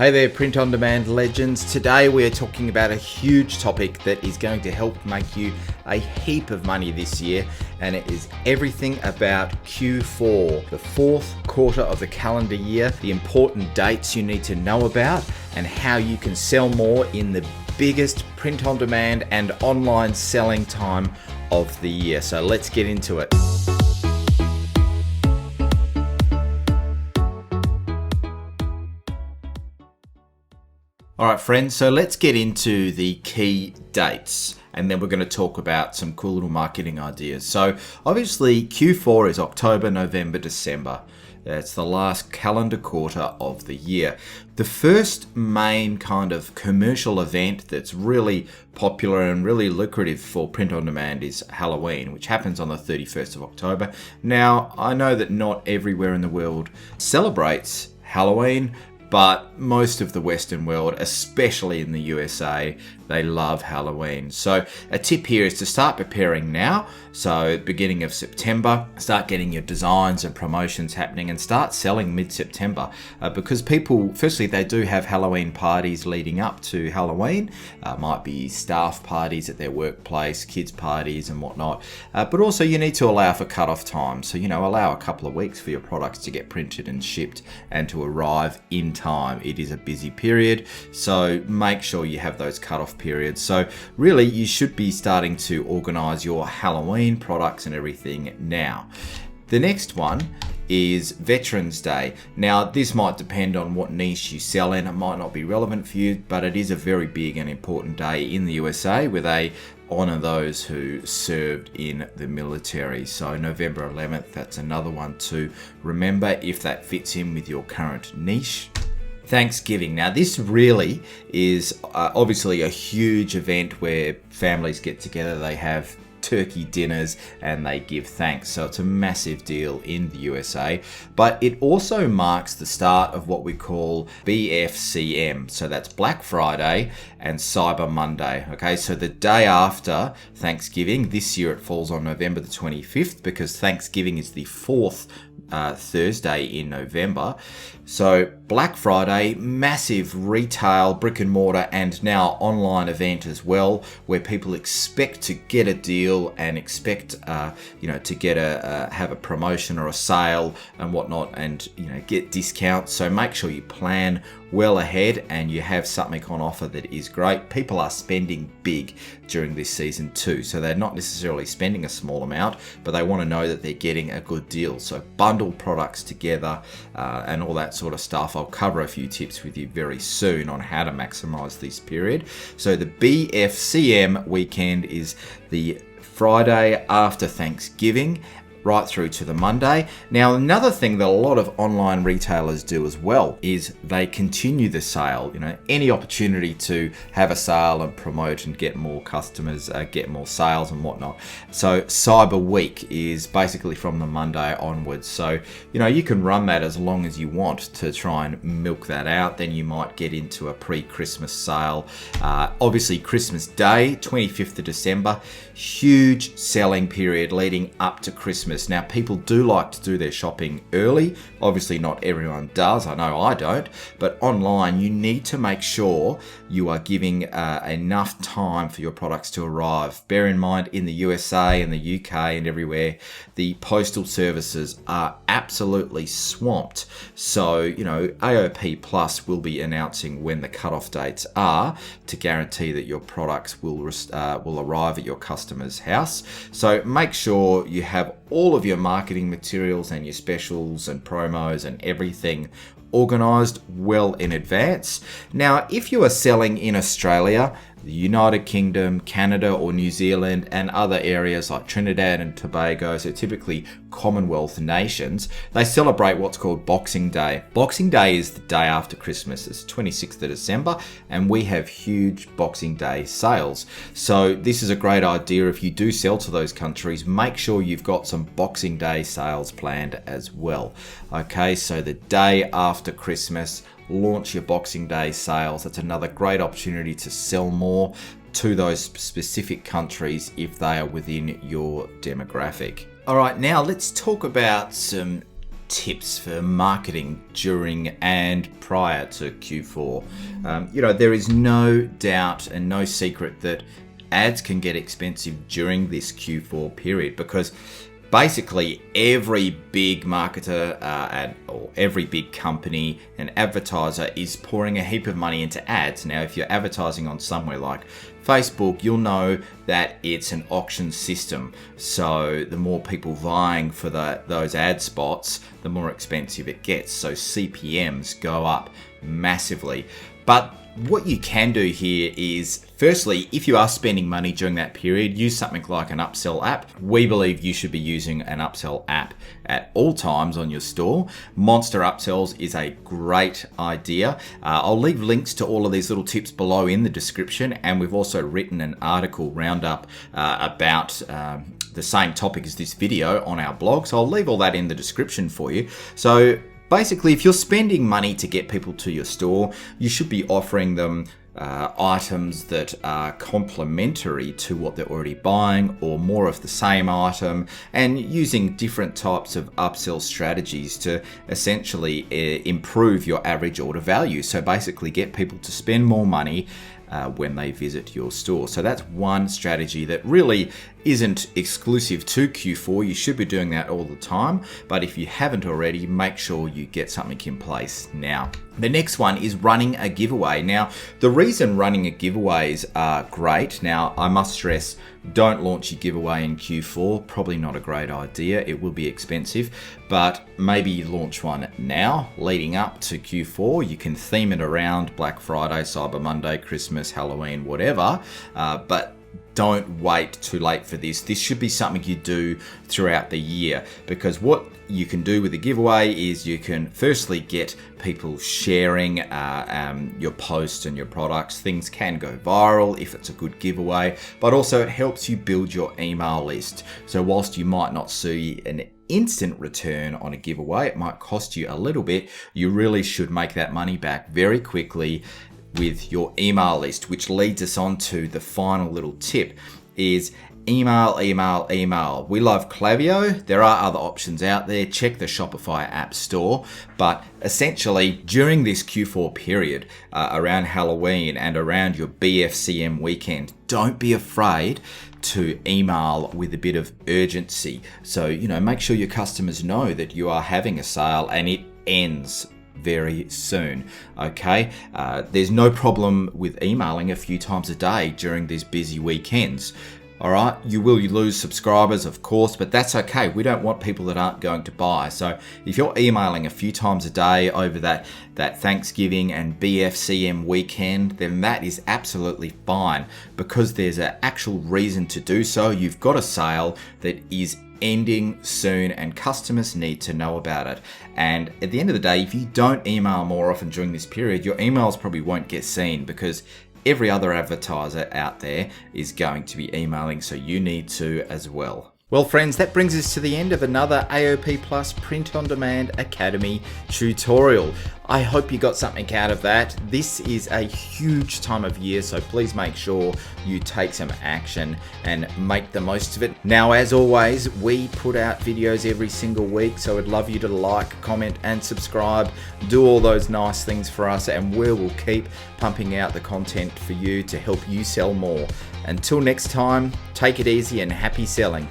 Hey there, print on demand legends. Today we are talking about a huge topic that is going to help make you a heap of money this year, and it is everything about Q4, the fourth quarter of the calendar year, the important dates you need to know about, and how you can sell more in the biggest print on demand and online selling time of the year. So let's get into it. All right, friends, so let's get into the key dates, and then we're going to talk about some cool little marketing ideas. So obviously Q4 is October, November, December. It's the last calendar quarter of the year. The first main kind of commercial event that's really popular and really lucrative for print on demand is Halloween, which happens on the 31st of October. Now, I know that not everywhere in the world celebrates Halloween, but most of the Western world, especially in the USA, they love Halloween. So a tip here is to start preparing now. So beginning of September, start getting your designs and promotions happening and start selling mid-September. Because people, firstly, they do have Halloween parties leading up to Halloween. Might be staff parties at their workplace, kids parties and whatnot. But also you need to allow for cut-off time. So, allow a couple of weeks for your products to get printed and shipped and to arrive in time. It is a busy period, so make sure you have those cut-off periods. So really you should be starting to organize your Halloween products and everything now. The next one is Veterans Day. Now this might depend on what niche you sell in. It might not be relevant for you, but it is a very big and important day in the USA where they honor those who served in the military. So November 11th, that's another one to remember if that fits in with your current niche. Thanksgiving. Now this really is obviously a huge event where families get together, they have turkey dinners and they give thanks. So it's a massive deal in the USA, but it also marks the start of what we call BFCM. So that's Black Friday and Cyber Monday. Okay, so the day after Thanksgiving, this year it falls on November the 25th because Thanksgiving is the fourth Thursday in November. So Black Friday, massive retail, brick and mortar and now online event as well, where people expect to get a deal and expect to get have a promotion or a sale and whatnot, and get discounts. So make sure you plan well ahead and you have something on offer that is great. People are spending big during this season too, so they're not necessarily spending a small amount, but they want to know that they're getting a good deal. So bundle products together and all that sort of stuff. I'll cover a few tips with you very soon on how to maximize this period. So the BFCM weekend is the Friday after Thanksgiving right through to the Monday. Now, another thing that a lot of online retailers do as well is they continue the sale. Any opportunity to have a sale and promote and get more customers, get more sales and whatnot. So Cyber Week is basically from the Monday onwards. So, you can run that as long as you want to try and milk that out. Then you might get into a pre-Christmas sale. Obviously, Christmas Day, 25th of December, huge selling period leading up to Christmas. Now, people do like to do their shopping early. Obviously, not everyone does. I know I don't. But online, you need to make sure you are giving enough time for your products to arrive. Bear in mind, in the USA and the UK and everywhere, the postal services are absolutely swamped. So, AOP Plus will be announcing when the cutoff dates are to guarantee that your products will arrive at your customer's house. So make sure you have all of your marketing materials and your specials and promos and everything organized well in advance. Now, if you are selling in Australia, the United Kingdom, Canada or New Zealand and other areas like Trinidad and Tobago, so typically Commonwealth nations, they celebrate what's called Boxing Day. Boxing Day is the day after Christmas. It's 26th of December and we have huge Boxing Day sales. So this is a great idea. If you do sell to those countries, make sure you've got some Boxing Day sales planned as well. Okay, so the day after Christmas, launch your Boxing Day sales. That's another great opportunity to sell more to those specific countries if they are within your demographic. All right, now let's talk about some tips for marketing during and prior to Q4. There is no doubt and no secret that ads can get expensive during this Q4 period, because basically every big marketer or every big company and advertiser is pouring a heap of money into ads. Now, if you're advertising on somewhere like Facebook, you'll know that it's an auction system. So the more people vying for those ad spots, the more expensive it gets. So CPMs go up massively. But what you can do here is, firstly, if you are spending money during that period, use something like an Upsell app. We believe you should be using an Upsell app at all times on your store. Monster Upsells is a great idea. I'll leave links to all of these little tips below in the description, and we've also written an article roundup about the same topic as this video on our blog. So I'll leave all that in the description for you. So basically, if you're spending money to get people to your store, you should be offering them items that are complementary to what they're already buying, or more of the same item, and using different types of upsell strategies to essentially improve your average order value. So basically get people to spend more money when they visit your store. So that's one strategy that really isn't exclusive to Q4. You should be doing that all the time, but if you haven't already, make sure you get something in place now. The next one is running a giveaway. Now, the reason running a giveaways are great, now I must stress, don't launch your giveaway in Q4, probably not a great idea, it will be expensive, but maybe you launch one now, leading up to Q4. You can theme it around Black Friday, Cyber Monday, Christmas, Halloween, whatever, but don't wait too late for this. This should be something you do throughout the year, because what you can do with a giveaway is you can firstly get people sharing your posts and your products. Things can go viral if it's a good giveaway, but also it helps you build your email list. So whilst you might not see an instant return on a giveaway, it might cost you a little bit, you really should make that money back very quickly with your email list, which leads us on to the final little tip is email. We love Klaviyo. There are other options out there. Check the Shopify app store. But essentially, during this Q4 period, around Halloween and around your BFCM weekend, don't be afraid to email with a bit of urgency. So, make sure your customers know that you are having a sale and it ends very soon. Okay, there's no problem with emailing a few times a day during these busy weekends. All right, you will lose subscribers, of course, but that's okay. We don't want people that aren't going to buy. So if you're emailing a few times a day over that Thanksgiving and BFCM weekend, then that is absolutely fine, because there's an actual reason to do so. You've got a sale that is ending soon and customers need to know about it. And at the end of the day, if you don't email more often during this period, your emails probably won't get seen, because every other advertiser out there is going to be emailing, so you need to as well. Well, friends, that brings us to the end of another AOP Plus Print on Demand Academy tutorial. I hope you got something out of that. This is a huge time of year, so please make sure you take some action and make the most of it. Now, as always, we put out videos every single week, so I'd love you to like, comment, and subscribe. Do all those nice things for us, and we will keep pumping out the content for you to help you sell more. Until next time, take it easy and happy selling.